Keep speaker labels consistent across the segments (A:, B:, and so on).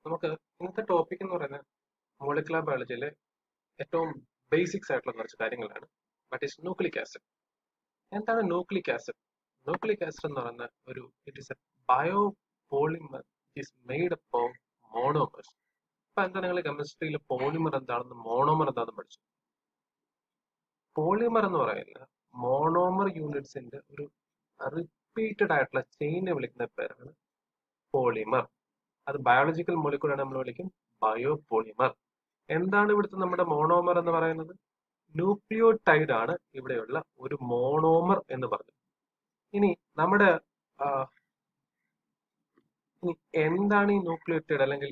A: നമുക്ക് ഇന്നത്തെ ടോപ്പിക് എന്ന് പറയുന്നത് മോളിക്കുലർ ബയോളജിയിലെ ഏറ്റവും ബേസിക്സ് ആയിട്ടുള്ള കുറച്ച് കാര്യങ്ങളാണ്. That is nucleic acid. എന്താണ് ന്യൂക്ലിക് ആസിഡ്? ന്യൂക്ലിക് ആസിഡ് എന്ന് പറയുന്ന it is A bio polymer is made up of monomers. ഇപ്പൊ എന്താ നിങ്ങൾ കെമിസ്ട്രിയിൽ പോളിമർ എന്താണെന്ന് മോണോമർ എന്താണെന്ന് പഠിച്ചു. പോളിമർ എന്ന് പറയുന്നത് മോണോമർ യൂണിറ്റ്സിന്റെ ഒരു റിപ്പീറ്റഡ് ആയിട്ടുള്ള ചെയിനെ വിളിക്കുന്ന പേരാണ് പോളിമർ. അത് ബയോളജിക്കൽ മോളിക്കൂളാണ് നമ്മൾ വിളിക്കും ബയോ പോളിമർ. എന്താണ് ഇവിടുത്തെ നമ്മുടെ മോണോമർ എന്ന് പറയുന്നത്? ന്യൂക്ലിയോടൈഡ് ആണ് ഇവിടെയുള്ള ഒരു മോണോമർ എന്ന് പറഞ്ഞു. ഇനി നമ്മുടെ ഇനി എന്താണ് ഈ ന്യൂക്ലിയോടൈഡ് അല്ലെങ്കിൽ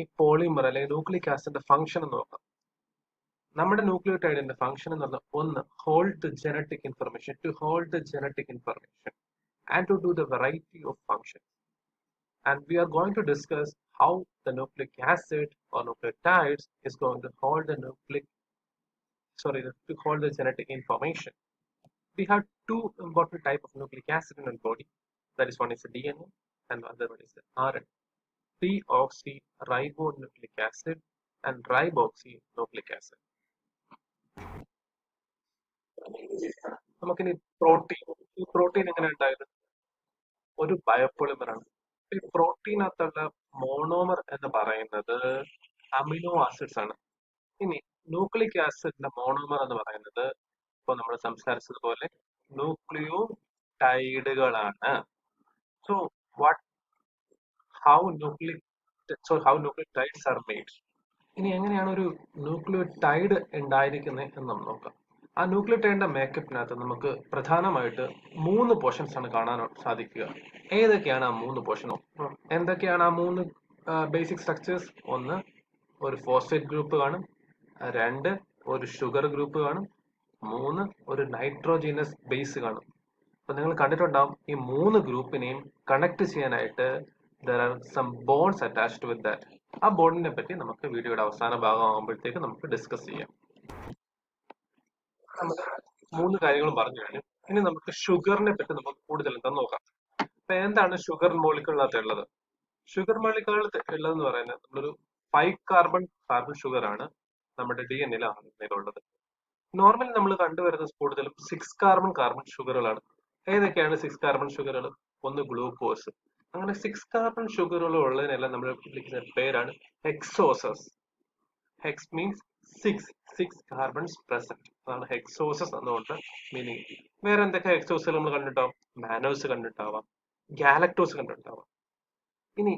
A: ഈ പോളിമർ അല്ലെങ്കിൽ ന്യൂക്ലിക് ആസിഡിന്റെ ഫംഗ്ഷൻ എന്ന് നോക്കാം. നമ്മുടെ ന്യൂക്ലിയോടൈഡിന്റെ ഫംഗ്ഷൻ എന്ന് പറഞ്ഞാൽ ഒന്ന് hold the genetic information, to hold the genetic information and to do the variety of function. And we are going to discuss how the nucleic acid or nucleotides is going to hold the to hold the genetic information. We have two important type of nucleic acid in our body. That is, one is the DNA and the other one is the RNA. Deoxyribonucleic acid and riboxynucleic acid. നമുക്കിനി protein എങ്ങനെ ഉണ്ടായത്? ഒരു biopolymer ആണ്. ഈ പ്രോട്ടീനകത്തുള്ള monomer എന്ന് പറയുന്നത് amino acids ആണ്. ഇനി ന്യൂക്ലിക് ആസിഡിന്റെ മോണോമർ എന്ന് പറയുന്നത് ഇപ്പൊ നമ്മൾ സംസാരിച്ചതുപോലെ ന്യൂക്ലിയോടൈഡുകളാണ്. So what how nucleotides are made. ഇനി എങ്ങനെയാണ് ഒരു ന്യൂക്ലിയോടൈഡ് ഉണ്ടായിരിക്കുന്നത് എന്ന് നമ്മൾ നോക്കാം. ആ ന്യൂക്ലിയോടൈഡിന്റെ മേക്കപ്പിനകത്ത് നമുക്ക് പ്രധാനമായിട്ട് 3 പോർഷൻസ് ആണ് കാണാൻ സാധിക്കുക. ഏതൊക്കെയാണ് ആ 3 പോർഷൻ? എന്തൊക്കെയാണ് ആ 3 ബേസിക് സ്ട്രക്ചേഴ്സ്? ഒന്ന്, ഒരു ഫോസ്ഫേറ്റ് ഗ്രൂപ്പ് കാണും. 2, ഒരു ഷുഗർ ഗ്രൂപ്പ് കാണും. 3, ഒരു നൈട്രോജീനസ് ബേസ് കാണും. അപ്പൊ നിങ്ങൾ കണ്ടിട്ടുണ്ടാവും ഈ 3 ഗ്രൂപ്പിനെയും കണക്ട് ചെയ്യാനായിട്ട് there are some bonds attached with that. ആ ബോണ്ടിനെ പറ്റി നമുക്ക് വീഡിയോയുടെ അവസാന ഭാഗം ആകുമ്പോഴത്തേക്ക് നമുക്ക് ഡിസ്കസ് ചെയ്യാം. നമുക്ക് 3 കാര്യങ്ങളും പറഞ്ഞു കഴിഞ്ഞു. ഇനി നമുക്ക് ഷുഗറിനെ പറ്റി നമുക്ക് കൂടുതൽ എന്താന്ന് നോക്കാം. അപ്പൊ എന്താണ് ഷുഗർ മോളിക്യൂളിനകത്ത് ഉള്ളത്? ഷുഗർ മോളിക്യൂളിൽ ഉള്ളതെന്ന് പറയുന്നത് നമ്മളൊരു 5 കാർബൺ ഷുഗർ ആണ് നമ്മുടെ DNA ഉള്ളത്. നോർമലി നമ്മൾ കണ്ടുവരുന്നത് കൂടുതലും 6 കാർബൺ ഷുഗറുകളാണ്. ഏതൊക്കെയാണ് 6 കാർബൺ ഷുഗറുകൾ? ഒന്ന് ഗ്ലൂക്കോസ്. അങ്ങനെ 6 കാർബൺ ഷുഗറുകൾ ഉള്ളതിനെല്ലാം നമ്മൾ വിളിക്കുന്ന പേരാണ് hexoses. Hex means 6 carbons present. അതാണ് ഹെക്സോസസ് എന്നുകൊണ്ട് മീനിങ്. വേറെ എന്തൊക്കെ ഹെക്സോസുകൾ നമ്മൾ കണ്ടിട്ടാവാം? Mannose കണ്ടിട്ടാവാം, galactose കണ്ടിട്ടാവാം. ഇനി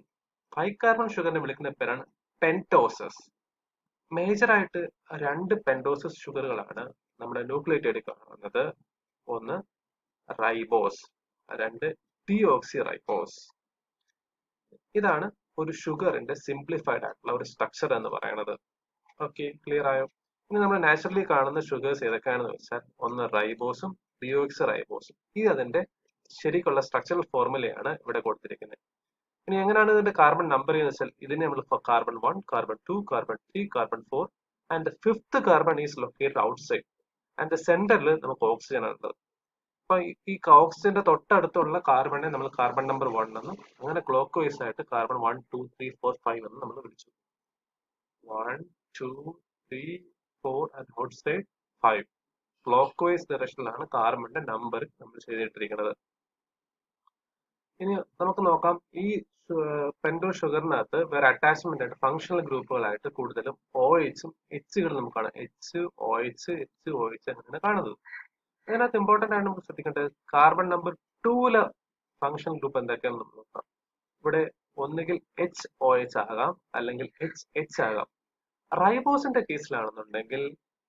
A: 5 കാർബൺ ഷുഗറിനെ വിളിക്കുന്ന പേരാണ് പെന്റോസസ്. മേജർ ആയിട്ട് 2 പെന്റോസസ് ഷുഗറുകളാണ് നമ്മുടെ ന്യൂക്ലിയോടൈഡിൽ കാണുന്നത്. ഒന്ന് റൈബോസ്, 2 ഡിയോക്സിറൈബോസ്. ഇതാണ് ഒരു ഷുഗറിന്റെ സിംപ്ലിഫൈഡ് ആയിട്ടുള്ള ഒരു സ്ട്രക്ചർ എന്ന് പറയുന്നത്. ഓക്കെ, ക്ലിയർ ആയോ? ഇനി നമ്മൾ നാച്ചുറലി കാണുന്ന ഷുഗേഴ്സ് ഏതൊക്കെയാണെന്ന് വെച്ചാൽ ഒന്ന് റൈബോസും ഡിയോക്സിറൈബോസും. ഇത് അതിന്റെ ശരിക്കുള്ള സ്ട്രക്ചറൽ ഫോർമുലയാണ് ഇവിടെ കൊടുത്തിരിക്കുന്നത്. ഇനി എങ്ങനെയാണ് ഇതിന്റെ കാർബൺ നമ്പർ എന്ന് വെച്ചാൽ ഇതിനെ നമ്മൾ carbon 1, carbon 2, carbon 3, carbon 4 and 5th carbon is located outside and സെന്ററിൽ നമുക്ക് ഓക്സിജൻ ആണ് ഉള്ളത്. അപ്പൊ ഈ ഓക്സിജന്റെ തൊട്ടടുത്തുള്ള കാർബണെ നമ്മൾ കാർബൺ നമ്പർ 1 എന്നും അങ്ങനെ ക്ലോക്ക് വൈസ് ആയിട്ട് കാർബൺ 1, 2, 3, 4, 5 എന്ന് നമ്മൾ വിളിച്ചു. 1, 2, 3, 4 ആൻഡ് ഔട്ട്സൈഡ് 5. ക്ലോക്ക് വൈസ് ഡയറക്ഷനിലാണ് കാർബണിന്റെ നമ്പർ നമ്മൾ ചെയ്തിട്ടിരിക്കുന്നത്. ഇനി നമുക്ക് നോക്കാം, ഈ പെന്റോ ഷുഗറിനകത്ത് വേറെ അറ്റാച്ച്മെന്റ് ആയിട്ട് ഫങ്ഷണൽ ഗ്രൂപ്പുകളായിട്ട് കൂടുതലും OHും Hകളും നമുക്ക് കാണാം. OH അങ്ങനെ കാണുന്നത്. അതിനകത്ത് ഇമ്പോർട്ടന്റ് ആയിട്ട് നമുക്ക് ശ്രദ്ധിക്കേണ്ടത് കാർബൺ നമ്പർ 2ലെ ഫങ്ഷണൽ ഗ്രൂപ്പ് എന്തൊക്കെയാണെന്ന് നമുക്ക് നോക്കാം. ഇവിടെ ഒന്നുകിൽ HOH ആകാം അല്ലെങ്കിൽ HH ആകാം. റൈബോസിന്റെ കേസിലാണെന്നുണ്ടെങ്കിൽ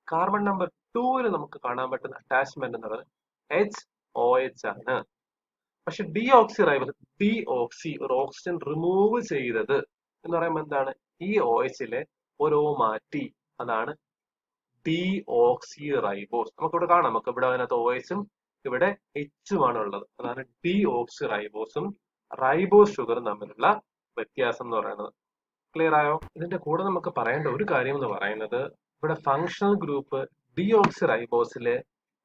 A: കാർബൺ നമ്പർ 2ൽ നമുക്ക് കാണാൻ പറ്റുന്ന അറ്റാച്ച്മെന്റ് എന്ന് പറയുന്നത് HOH ആണ്. പക്ഷെ ഡിയോക്സി ഒരു ഓക്സിജൻ റിമൂവ് ചെയ്തത് എന്ന് പറയുമ്പോൾ എന്താണ്? ഈ OHലെ ഒരു O മാറ്റി, അതാണ് ഡിയോക്സിറൈബോസ്. നമുക്കിവിടെ കാണാം, നമുക്ക് ഇവിടെ അതിനകത്ത് OHും ഇവിടെ Hുമാണ് ഉള്ളത്. അതാണ് ഡിയോക്സിറൈബോസും റൈബോസ് ഷുഗറും തമ്മിലുള്ള വ്യത്യാസം എന്ന് പറയുന്നത്. ക്ലിയർ ആയോ? ഇതിന്റെ കൂടെ നമുക്ക് പറയേണ്ട ഒരു കാര്യം എന്ന് പറയുന്നത് ഇവിടെ ഫങ്ഷണൽ ഗ്രൂപ്പ് ഡിയോക്സിറൈബോസില്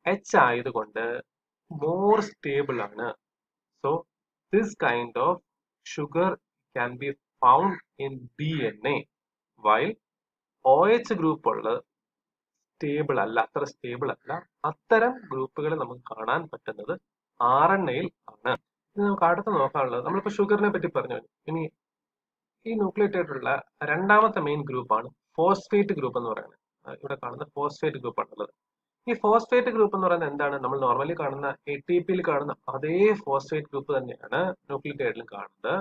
A: H ആയതുകൊണ്ട് more stable ആണ്. So this kind of sugar can be found in DNA, while OH group ഉള്ളത് സ്റ്റേബിൾ അല്ല, അത്ര സ്റ്റേബിൾ അല്ല. അത്തരം ഗ്രൂപ്പുകൾ നമുക്ക് കാണാൻ പറ്റുന്നത് RNA-യിൽ ആണ്. ഇനി നമുക്ക് അടുത്ത് നോക്കാനുള്ളത്, നമ്മളിപ്പോ ഷുഗറിനെ പറ്റി പറഞ്ഞു. ഇനി ഈ ന്യൂക്ലിയോടൈഡിലുള്ള രണ്ടാമത്തെ മെയിൻ ഗ്രൂപ്പാണ് ഫോസ്ഫേറ്റ് ഗ്രൂപ്പ് എന്ന് പറയുന്നത്. ഇവിടെ കാണുന്ന ഫോസ്ഫേറ്റ് ഗ്രൂപ്പ് ആണുള്ളത്. ഈ ഫോസ്ഫേറ്റ് ഗ്രൂപ്പ് എന്ന് പറയുന്നത് എന്താണ്? നമ്മൾ നോർമലി കാണുന്ന ATP-യിൽ കാണുന്ന അതേ ഫോസ്ഫേറ്റ് ഗ്രൂപ്പ് തന്നെയാണ് ന്യൂക്ലിയോടൈഡിലും കാണുന്നത്.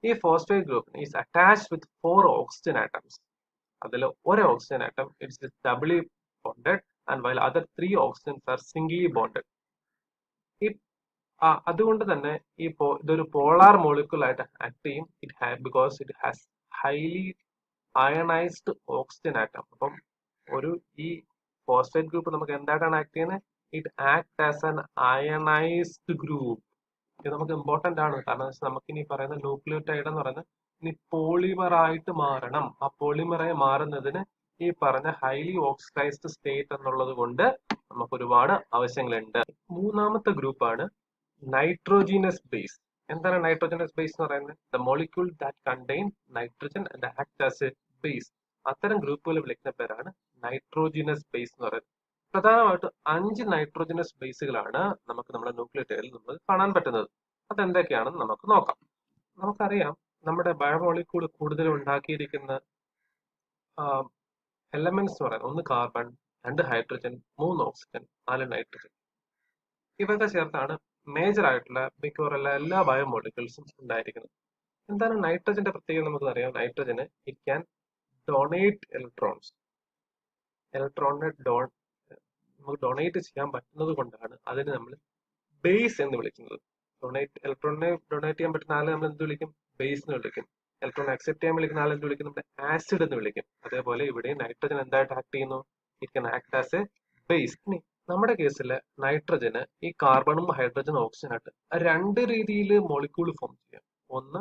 A: ഈ phosphate group is attached with 4 oxygen atoms. അതിൽ ഒരു oxygen atom it's doubly bonded and while other 3 oxygens are singly bonded. ഈ അതുകൊണ്ട് തന്നെ ഇതൊരു പോളാർ മോളിക്യൂൾ ആയിട്ട് ആക്ട് ചെയ്യും. Because it has highly ionised oxygen atom. അപ്പം ഈ ഫോസ്ഫേറ്റ് ഗ്രൂപ്പ് നമുക്ക് എന്തായിട്ടാണ് ആക്ട് ചെയ്യുന്നത്? It act as an ionised group. ഇത് നമുക്ക് ഇമ്പോർട്ടന്റ് ആണ്. കാരണം നമുക്ക് ഇനി പറയുന്ന ന്യൂക്ലിയോടൈഡ് എന്ന് പറയുന്നത് ഇനി പോളിമർ ആയിട്ട് മാറണം. ആ പോളിമറായി മാറുന്നതിന് ഈ പറഞ്ഞ ഹൈലി ഓക്സിഡൈസ്ഡ് സ്റ്റേറ്റ് എന്നുള്ളത് കൊണ്ട് നമുക്ക് ഒരുപാട് ആവശ്യങ്ങളുണ്ട്. മൂന്നാമത്തെ ഗ്രൂപ്പാണ് നൈട്രോജീനസ് ബേസ്. എന്താണ് നൈട്രോജനസ് ബേസ് എന്ന് പറയുന്നത്? The molecule that contain nitrogen and act as A base. അത്തരം ഗ്രൂപ്പുകൾ വിളിക്കുന്ന പേരാണ് നൈട്രോജീനസ് ബേസ് എന്ന് പറയുന്നത്. പ്രധാനമായിട്ടും 5 നൈട്രോജനസ് ബേസുകളാണ് നമുക്ക് നമ്മുടെ ന്യൂക്ലിയോടൈഡിൽ നമുക്ക് കാണാൻ പറ്റുന്നത്. അതെന്തൊക്കെയാണെന്ന് നമുക്ക് നോക്കാം. നമുക്കറിയാം, നമ്മുടെ ബയോമോളിക്യൂൾ കൂടുതൽ ഉണ്ടാക്കിയിരിക്കുന്ന എലമെന്റ്സ് എന്ന് പറയുന്നത് 1 കാർബൺ, 2 ഹൈഡ്രജൻ, 3 ഓക്സിജൻ, 4 നൈട്രജൻ. ഇവയൊക്കെ ചേർത്താണ് മേജർ ആയിട്ടുള്ള മിക്കവാറും എല്ലാ ബയോമോളിക്യൂൾസും ഉണ്ടായിരിക്കുന്നത്. എന്താണ് നൈട്രജന്റെ പ്രത്യേകത? നമുക്ക് അറിയാം, നൈട്രജന് ഇറ്റ് ക്യാൻ ഡൊണേറ്റ് ഇലക്ട്രോൺസ്. ഇലക്ട്രോണിനെ നമുക്ക് ഡൊണേറ്റ് ചെയ്യാൻ പറ്റുന്നത് കൊണ്ടാണ് അതിന് നമ്മൾ ബേസ് എന്ന് വിളിക്കുന്നത്. ഇലക്ട്രോണിനെ ഡൊണേറ്റ് ചെയ്യാൻ പറ്റുന്ന ആളെ നമ്മൾ എന്ത് വിളിക്കും? ബേസ് എന്ന് വിളിക്കും. ഇലക്ട്രോൺ അക്സെപ്റ്റ് ചെയ്യാൻ വിളിക്കുന്ന ആളെ എന്ത് വിളിക്കും? നമ്മൾ ആസിഡ് എന്ന് വിളിക്കും. അതേപോലെ ഇവിടെ നൈട്രജൻ എന്തായിട്ട് ആക്ട് ചെയ്യുന്നു? It can act as A base. ഇനി നമ്മുടെ കേസിൽ നൈട്രജന് ഈ കാർബണും ഹൈഡ്രജനും ഓക്സിജനായിട്ട് 2 രീതിയിൽ മോളിക്യൂൾ ഫോം ചെയ്യാം. ഒന്ന്,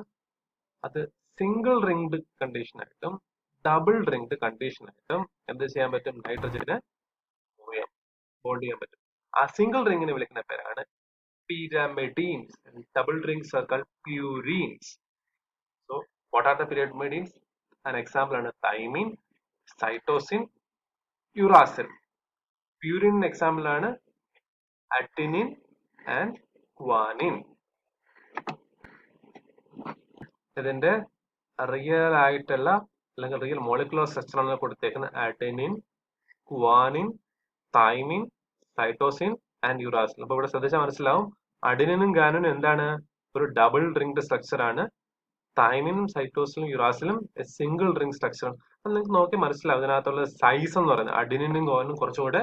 A: അത് സിംഗിൾ റിംഗ്ഡ് കണ്ടീഷനായിട്ടും ഡബിൾ റിംഗ്ഡ് കണ്ടീഷനായിട്ടും എന്ത് ചെയ്യാൻ പറ്റും? നൈട്രജന് ബോണ്ട് ചെയ്യാൻ പറ്റും. ആ സിംഗിൾ റിംഗിനെ വിളിക്കുന്ന പേരാണ് pyrimidines, and double rings are called purines. So what are the pyrimidines? An example ആണ് thymine, cytosine, uracil. Purine example ആണ് adenine and guanine. ഇതിന്റെ റിയൽ ആയിട്ടുള്ള അല്ലെങ്കിൽ റിയൽ മോളിക്കുലർ സ്ട്രക്ചർ ആണ് കൊടുത്തേക്കുന്നത് adenine, guanine, thymine, cytosine and uracil. അപ്പൊ ഇവിടെ ശ്രദ്ധിച്ചാൽ മനസ്സിലാവും, അഡിനിനും ഗാനിനും എന്താണ്? ഒരു ഡബിൾ റിംഗ്ഡ് സ്ട്രക്ചർ ആണ്. തൈമിനും സൈറ്റോസിലും യുറാസിലും സിംഗിൾ റിംഗ് സ്ട്രക്ചർ ആണ്. അത് നിങ്ങൾക്ക് നോക്കി മനസ്സിലാവും. ഇതിനകത്തുള്ള സൈസ് എന്ന് പറയുന്നത് അഡിനിനും ഗോനിനും കുറച്ചുകൂടെ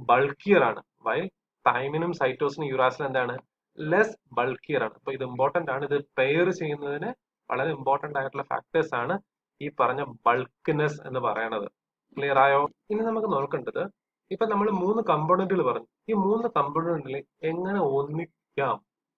A: ബൾക്കിയർ ആണ്. വൈൽ തൈമിനും സൈറ്റോസിനും യുറാസിലും എന്താണ്? ലെസ് ബൾക്കിയർ ആണ്. അപ്പൊ ഇത് ഇമ്പോർട്ടന്റ് ആണ്. ഇത് പെയർ ചെയ്യുന്നതിന് വളരെ ഇമ്പോർട്ടന്റ് ആയിട്ടുള്ള ഫാക്ടേഴ്സ് ആണ് ഈ പറഞ്ഞ ബൾക്ക്നെസ് എന്ന് പറയുന്നത്. ക്ലിയർ ആയോ? ഇനി നമുക്ക് നോക്കേണ്ടത്, ഇപ്പൊ നമ്മൾ 3 കമ്പോണന്റുകൾ പറഞ്ഞു. ഈ 3 കമ്പോണന്റിൽ എങ്ങനെ ഒന്നിക്കാം,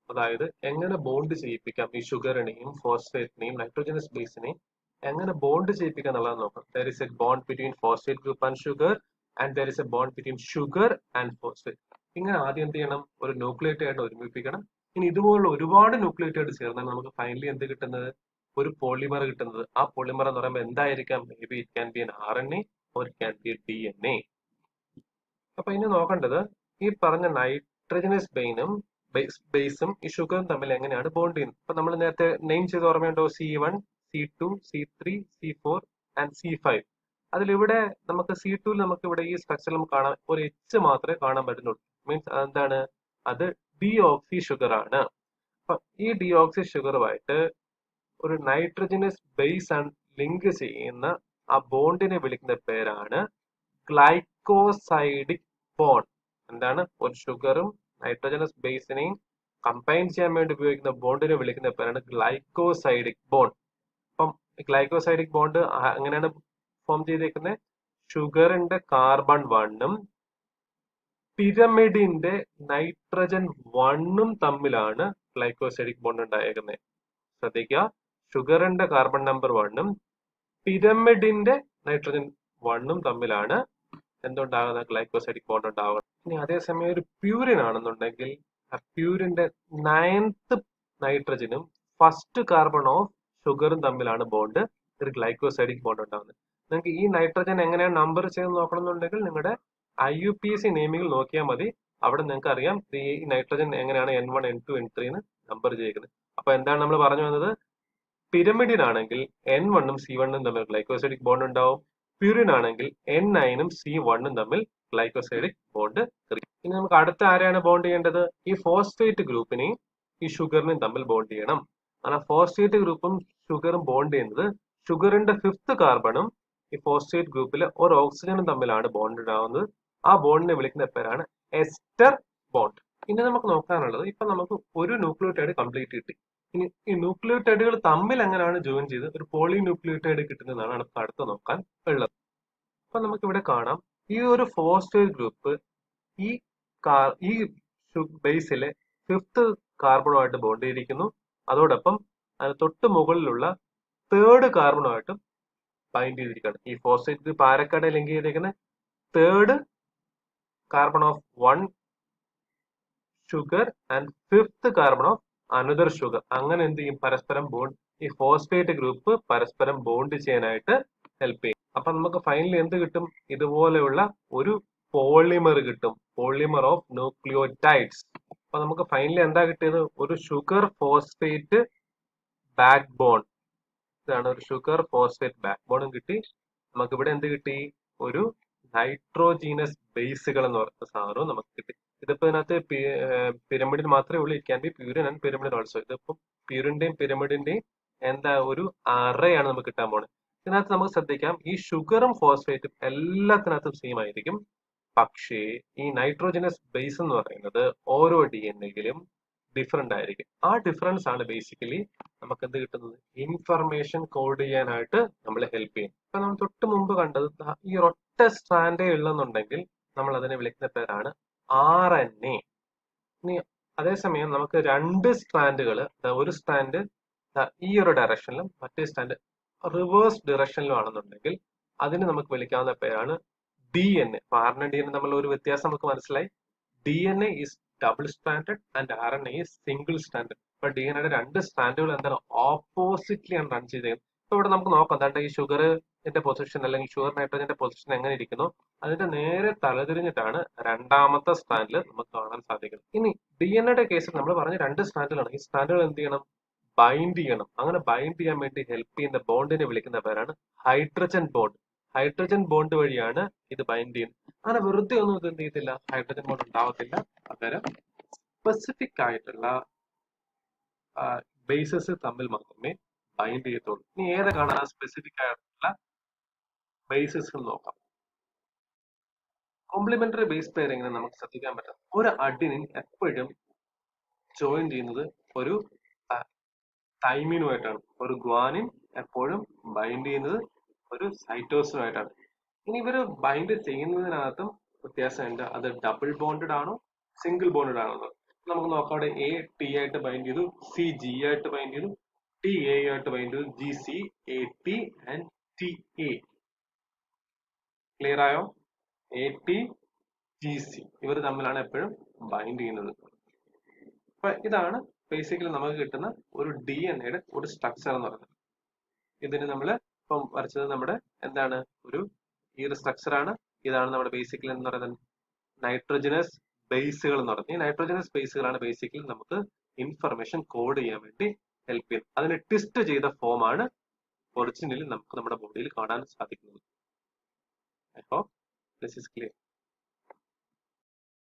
A: അതായത് എങ്ങനെ ബോണ്ട് ചെയ്യിപ്പിക്കാം ഈ ഷുഗറിനെയും ഫോസ്ഫേറ്റിനെയും നൈട്രോജനസ് ബേസിനെയും എങ്ങനെ ബോണ്ട് ചെയ്യിപ്പിക്കാം എന്നുള്ളത് നോക്കാം. There is A bond between phosphate group and sugar and there is A bond between sugar and phosphate. ഇങ്ങനെ ആദ്യം എന്ത് ചെയ്യണം? ഒരു ന്യൂക്ലിയോടൈഡ് ഒരുമിപ്പിക്കണം. ഇനി ഇതുപോലുള്ള ഒരുപാട് ന്യൂക്ലിയോടൈഡ് ചേർന്നാൽ നമുക്ക് ഫൈനലി എന്ത് കിട്ടുന്നത്? ഒരു പോളിമർ കിട്ടുന്നത്. ആ പോളിമർ എന്ന് പറയുമ്പോൾ എന്തായിരിക്കാം? May be it can be N RNA or it can be DNA. അപ്പൊ ഇനി നോക്കേണ്ടത്, ഈ പറഞ്ഞ നൈട്രജനസ് ബേസും ഈ ഷുഗറും തമ്മിൽ എങ്ങനെയാണ് ബോണ്ട് ചെയ്യുന്നത്. അപ്പൊ നമ്മൾ നേരത്തെ നെയിം ചെയ്ത് ഓർമ്മയുണ്ടോ? C1, C2, C3, C4 and C5. അതിലിവിടെ നമുക്ക് C2 നമുക്ക് ഇവിടെ ഈ സ്ട്രക്ചറിൽ നമുക്ക് കാണാൻ ഒരു H മാത്രമേ കാണാൻ പറ്റുന്നുള്ളൂ. മീൻസ് എന്താണ്? അത് ഡിയോക്സി ഷുഗർ ആണ്. അപ്പൊ ഈ ഡിയോക്സി ഷുഗറുമായിട്ട് ഒരു നൈട്രജനസ് ബേസ് ആണ് ലിങ്ക് ചെയ്യുന്ന ആ ബോണ്ടിനെ വിളിക്കുന്ന പേരാണ് ഗ്ലൈക്കോസൈഡിക് ബോണ്ട്. എന്താണ്? ഒരു ഷുഗറും നൈട്രോജനസ് ബേസിനെയും കമ്പൈൻ ചെയ്യാൻ വേണ്ടി ഉപയോഗിക്കുന്ന ബോണ്ടിനെ വിളിക്കുന്ന പേരാണ് ഗ്ലൈക്കോസൈഡിക് ബോണ്ട്. അപ്പം ഗ്ലൈക്കോസൈഡിക് ബോണ്ട് എങ്ങനെയാണ് ഫോം ചെയ്തേക്കുന്നത്? ഷുഗറിന്റെ കാർബൺ 1ഉം പിരമിഡിന്റെ നൈട്രജൻ 1ഉം തമ്മിലാണ് ഗ്ലൈക്കോസൈഡിക് ബോണ്ട് ഉണ്ടായേക്കുന്നത്. ശ്രദ്ധിക്കുക, ഷുഗറിന്റെ കാർബൺ നമ്പർ 1ഉം പിരമിഡിന്റെ നൈട്രജൻ 1ഉം തമ്മിലാണ് എന്തുണ്ടാകുന്ന? ഗ്ലൈക്കോസൈഡിക് ബോണ്ട് ഉണ്ടാവുക. ഇനി അതേസമയം ഒരു പ്യൂരിൻ ആണെന്നുണ്ടെങ്കിൽ ആ പ്യൂരിന്റെ 9th നൈട്രജനും ഫസ്റ്റ് കാർബൺ ഓഫ് ഷുഗറും തമ്മിലാണ് ബോണ്ട്, ഒരു ഗ്ലൈക്കോസൈഡിക് ബോണ്ട് ഉണ്ടാകുന്നത്. നിങ്ങൾക്ക് ഈ നൈട്രജൻ എങ്ങനെയാണ് നമ്പർ ചെയ്ത് നോക്കണമെന്നുണ്ടെങ്കിൽ നിങ്ങളുടെ IUPAC നെയിമിംഗ് നോക്കിയാൽ മതി. അവിടെ നിങ്ങൾക്ക് അറിയാം ഈ നൈട്രജൻ എങ്ങനെയാണ് N1, N2, N3 എന്ന് നമ്പർ ചെയ്യുന്നത്. അപ്പൊ എന്താണ് നമ്മൾ പറഞ്ഞു വന്നത്? പിരമിഡിനാണെങ്കിൽ N1ഉം C1ഉം തമ്മിൽ ഗ്ലൈക്കോസൈഡിക് ബോണ്ട് ഉണ്ടാവും. പ്യൂരിനാണെങ്കിൽ N9ഉം C1ഉം തമ്മിൽ ഗ്ലൈക്കോസൈഡിക് ബോണ്ട്. ഇനി നമുക്ക് അടുത്ത ആരെയാണ് ബോണ്ട് ചെയ്യേണ്ടത്? ഈ ഫോസ്ഫേറ്റ് ഗ്രൂപ്പിനെയും ഈ ഷുഗറിനെയും തമ്മിൽ ബോണ്ട് ചെയ്യണം. കാരണം ഫോസ്ഫേറ്റ് ഗ്രൂപ്പും ഷുഗറും ബോണ്ട് ചെയ്യുന്നത് ഷുഗറിന്റെ 5th കാർബണും ഈ ഫോസ്ഫേറ്റ് ഗ്രൂപ്പിലെ ഒരു ഓക്സിജനും തമ്മിലാണ് ബോണ്ട് ഉണ്ടാവുന്നത്. ആ ബോണ്ടിനെ വിളിക്കുന്ന പേരാണ് എസ്റ്റർ ബോണ്ട്. ഇനി നമുക്ക് നോക്കാനുള്ളത്, ഇപ്പൊ നമുക്ക് ഒരു ന്യൂക്ലിയോടൈഡ് കംപ്ലീറ്റ് കിട്ടി. ഇനി ഈ ന്യൂക്ലിയോടൈഡുകൾ തമ്മിൽ എങ്ങനെയാണ് ജോയിൻ ചെയ്ത് ഒരു പോളി ന്യൂക്ലിയോടൈഡ് കിട്ടുന്നതാണ് നമുക്ക് അടുത്ത് നോക്കാൻ ഉള്ളത്. അപ്പൊ നമുക്ക് ഇവിടെ കാണാം ഈ ഒരു ഫോസ്ഫേറ്റ് ഗ്രൂപ്പ് ഈ ഈ ബേസിലെ 5th കാർബണുമായിട്ട് ബോണ്ട് ചെയ്തിരിക്കുന്നു. അതോടൊപ്പം അതിന് തൊട്ട് മുകളിലുള്ള 3rd കാർബണുമായിട്ടും ബൈൻഡ് ചെയ്തിരിക്കുകയാണ്. ഈ ഫോസ്ഫേറ്റ് ഗ്രൂപ്പ് ആരൊക്കെയാണ് ലിങ്ക് ചെയ്തിരിക്കുന്നത്? 3rd carbon of 1 sugar and 5th carbon of another sugar. അങ്ങനെ എന്ത് ചെയ്യും? പരസ്പരം ബോണ്ട്, ഈ ഫോസ്ഫേറ്റ് ഗ്രൂപ്പ് പരസ്പരം ബോണ്ട് ചെയ്യാനായിട്ട് ഹെൽപ്പ് ചെയ്യും. അപ്പൊ നമുക്ക് ഫൈനലി എന്ത് കിട്ടും? ഇതുപോലെയുള്ള ഒരു പോളിമർ കിട്ടും, പോളിമർ ഓഫ് ന്യൂക്ലിയോടൈഡ്സ്. അപ്പൊ നമുക്ക് ഫൈനലി എന്താ കിട്ടിയത്? ഒരു ഷുഗർ ഫോസ്ഫേറ്റ് ബാക്ക് ബോൺ. ഇതാണ് ഒരു ഷുഗർ ഫോസ്ഫേറ്റ് ബാക്ക് ബോണും കിട്ടി. നമുക്ക് ഇവിടെ എന്ത് കിട്ടി? ഒരു നൈട്രോജീനസ് ബേസുകൾ എന്ന് പറയുന്ന സാധനവും നമുക്ക് കിട്ടി. ഇതിപ്പോ ഇതിനകത്ത് പിരമിഡിൽ മാത്രമേ ഉള്ളൂ. It can be purine and pyramid also. ഇതിപ്പോ പ്യൂരിന്റെയും പിരമിഡിന്റെയും എന്താ ഒരു അറയാണ് നമുക്ക് കിട്ടാൻ പോണത്. ഇതിനകത്ത് നമുക്ക് ശ്രദ്ധിക്കാം, ഈ ഷുഗറും ഫോസ്ഫേറ്റും എല്ലാത്തിനകത്തും സെയിം ആയിരിക്കും. പക്ഷേ ഈ നൈട്രോജനസ് ബേസ് എന്ന് പറയുന്നത് ഓരോ DNA-യിലും ഡിഫറെന്റ് ആയിരിക്കും. ആ ഡിഫറൻസ് ആണ് ബേസിക്കലി നമുക്ക് എന്ത് കിട്ടുന്നത്? ഇൻഫർമേഷൻ കോഡ് ചെയ്യാനായിട്ട് നമ്മളെ ഹെൽപ്പ് ചെയ്യും. ഇപ്പൊ നമ്മൾ തൊട്ട് മുമ്പ് കണ്ടത് ഈ ഒറ്റ സ്ട്രാൻഡേ ഉള്ളെന്നുണ്ടെങ്കിൽ നമ്മൾ അതിനെ വിളിക്കുന്ന പേരാണ് RNA. ഇനി അതേസമയം നമുക്ക് 2 സ്ട്രാൻഡുകൾ, ഒരു സ്ട്രാൻഡ് ഈ ഒരു ഡയറക്ഷനിലും മറ്റേ സ്ട്രാൻഡ് റിവേഴ്സ് ഡയറക്ഷനിലും ആണെന്നുണ്ടെങ്കിൽ അതിന് നമുക്ക് വിളിക്കാവുന്ന പേരാണ് DNA. അപ്പൊ RNA DNA തമ്മിലുള്ള ഒരു വ്യത്യാസം നമുക്ക് മനസ്സിലായി. DNA is double stranded and RNA is single stranded. അപ്പൊ DNAയുടെ 2 സ്ട്രാൻഡുകൾ എന്താണ്? ഓപ്പോസിറ്റ്ലി ആണ് റൺ ചെയ്തേക്കുന്നത്. അപ്പൊ ഇവിടെ നമുക്ക് നോക്കാം, എന്താണ്ട് ഈ ഷുഗറിന്റെ പൊസിഷൻ അല്ലെങ്കിൽ ഷുഗർ നൈട്രജന്റെ പൊസിഷൻ എങ്ങനെ ഇരിക്കുന്നു, അതിന്റെ നേരെ തലതിരിഞ്ഞിട്ടാണ് രണ്ടാമത്തെ സ്ട്രാൻഡിൽ നമുക്ക് കാണാൻ സാധിക്കുന്നത്. ഇനി DNA കേസിൽ നമ്മൾ പറഞ്ഞ 2 സ്ട്രാൻഡുകളാണ്. ഈ സ്ട്രാൻഡുകൾ എന്ത് ചെയ്യണം? ബൈൻഡ് ചെയ്യണം. അങ്ങനെ ബൈൻഡ് ചെയ്യാൻ വേണ്ടി ഹെൽപ്പ് ചെയ്യുന്ന ബോണ്ടിനെ വിളിക്കുന്ന പേരാണ് ഹൈഡ്രജൻ ബോണ്ട്. ഹൈഡ്രജൻ ബോണ്ട് വഴിയാണ് ഇത് ബൈൻഡ് ചെയ്യുന്നത്. അങ്ങനെ വെറുതെ ഒന്നും ഇത് എന്ത് ചെയ്യത്തില്ല, ഹൈഡ്രജൻ ബോണ്ട് ഉണ്ടാവത്തില്ല. പകരം സ്പെസിഫിക് ആയിട്ടുള്ള ബേസസ് തമ്മിൽ മാത്രമേ ബൈൻഡ് ചെയ്യത്തുള്ളൂ. ഇനി ഏതൊക്കെയാണ് ആ സ്പെസിഫിക് ആയിട്ടുള്ള ബേസസ് എന്ന് നോക്കാം. കോംപ്ലിമെന്ററി ബേസ് പെയർ എങ്ങനെ നമുക്ക് ശ്രദ്ധിക്കാൻ പറ്റും? ഒരു അഡിനിൻ എപ്പോഴും ജോയിൻ ചെയ്യുന്നത് ഒരു തൈമിനുമായിട്ടാണ്. ഒരു ഗ്വാനിൻ എപ്പോഴും ബൈൻഡ് ചെയ്യുന്നത് ഒരു സൈറ്റോസിനുമായിട്ടാണ്. ഇനി ഇവര് ബൈൻഡ് ചെയ്യുന്നതിനകത്തും വ്യത്യാസമുണ്ട്. അത് ഡബിൾ ബോണ്ടഡ് ആണോ സിംഗിൾ ബോണ്ടഡ് ആണോ? നമുക്ക് നോക്കാം. അവിടെ A-T ആയിട്ട് ബൈൻഡ് ചെയ്തു, C-G ആയിട്ട് ബൈൻഡ് ചെയ്തു, T-A ആയിട്ട് ബൈൻഡ് ചെയ്തു, G-C-A-T ആൻഡ് T-A. ക്ലിയർ ആയോ? A-T-G-C ഇവർ തമ്മിലാണ് എപ്പോഴും ബൈൻഡ് ചെയ്യുന്നത്. അപ്പൊ ഇതാണ് ബേസിക്കലി നമുക്ക് കിട്ടുന്ന ഒരു DNA-യുടെ ഒരു സ്ട്രക്ചർ എന്ന് പറയുന്നത്. ഇതിന് നമ്മൾ ഇപ്പം വരച്ചത് നമ്മുടെ എന്താണ്? ഈ ഒരു സ്ട്രക്ചർ ആണ്. ഇതാണ് നമ്മുടെ ബേസിക്കലി എന്ന് പറയുന്നത് നൈട്രോജനസ് ബേസുകൾ എന്ന് പറയുന്നത്. ഈ നൈട്രോജനസ് ബേസുകളാണ് ബേസിക്കലി നമുക്ക് ഇൻഫർമേഷൻ കോഡ് ചെയ്യാൻ വേണ്ടി ഹെൽപ്പ് ചെയ്യുന്നത്. അതിന് ട്വിസ്റ്റ് ചെയ്ത ഫോം ആണ് ഒറിജിനലി നമുക്ക് നമ്മുടെ ബോഡിയിൽ കാണാൻ സാധിക്കുന്നത്. I hope this is clear.